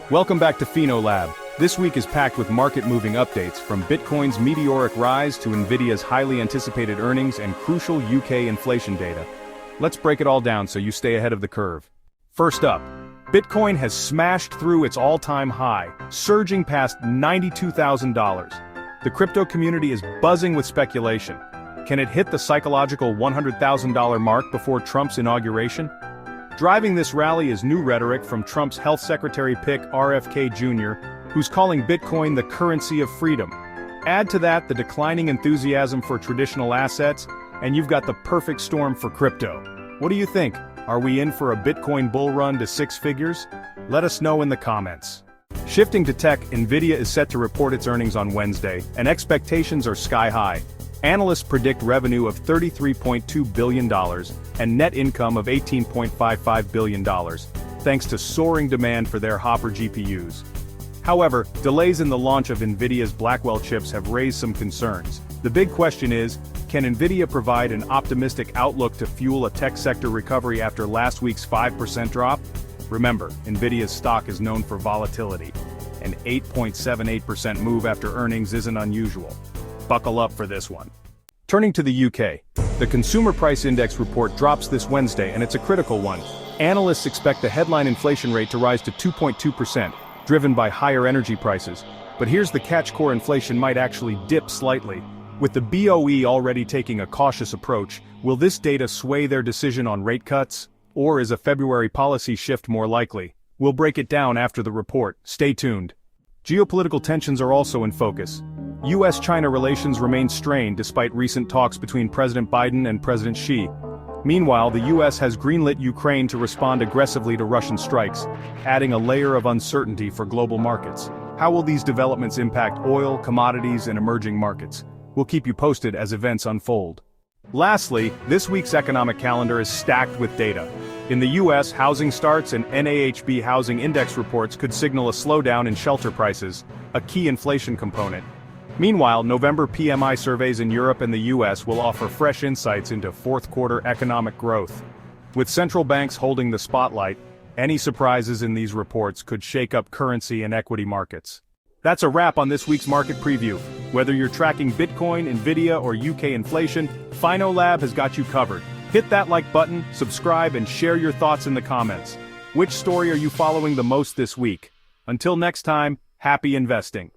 Welcome back to PhenoLab. This week is packed with market-moving updates from Bitcoin's meteoric rise to Nvidia's highly anticipated earnings and crucial UK inflation data. Let's break it all down so you stay ahead of the curve. First up, Bitcoin has smashed through its all-time high, surging past $92,000. The crypto community is buzzing with speculation. Can it hit the psychological $100,000 mark before Trump's inauguration? Driving this rally is new rhetoric from Trump's health secretary pick RFK Jr., who's calling Bitcoin the currency of freedom. Add to that the declining enthusiasm for traditional assets, and you've got the perfect storm for crypto. What do you think? Are we in for a Bitcoin bull run to six figures? Let us know in the comments. Shifting to tech, Nvidia is set to report its earnings on Wednesday, and expectations are sky high. Analysts predict revenue of $33.2 billion and net income of $18.55 billion, thanks to soaring demand for their Hopper GPUs. However, delays in the launch of Nvidia's Blackwell chips have raised some concerns. The big question is, can Nvidia provide an optimistic outlook to fuel a tech sector recovery after last week's 5% drop? Remember, Nvidia's stock is known for volatility. An 8.78% move after earnings isn't unusual. Buckle up for this one. Turning to the UK, the Consumer Price Index report drops this Wednesday, and it's a critical one. Analysts expect the headline inflation rate to rise to 2.2%, driven by higher energy prices. But here's the catch: core inflation might actually dip slightly. With the BOE already taking a cautious approach, will this data sway their decision on rate cuts? Or is a February policy shift more likely? We'll break it down after the report. Stay tuned. Geopolitical tensions are also in focus. US-China relations remain strained despite recent talks between President Biden and President Xi. Meanwhile, the US has greenlit Ukraine to respond aggressively to Russian strikes, adding a layer of uncertainty for global markets. How will these developments impact oil, commodities, and emerging markets? We'll keep you posted as events unfold. Lastly, this week's economic calendar is stacked with data. In the US, housing starts and NAHB housing index reports could signal a slowdown in shelter prices, a key inflation component. Meanwhile, November PMI surveys in Europe and the US will offer fresh insights into fourth-quarter economic growth. With central banks holding the spotlight, any surprises in these reports could shake up currency and equity markets. That's a wrap on this week's market preview. Whether you're tracking Bitcoin, Nvidia, or UK inflation, PhenoLab has got you covered. Hit that like button, subscribe, and share your thoughts in the comments. Which story are you following the most this week? Until next time, happy investing.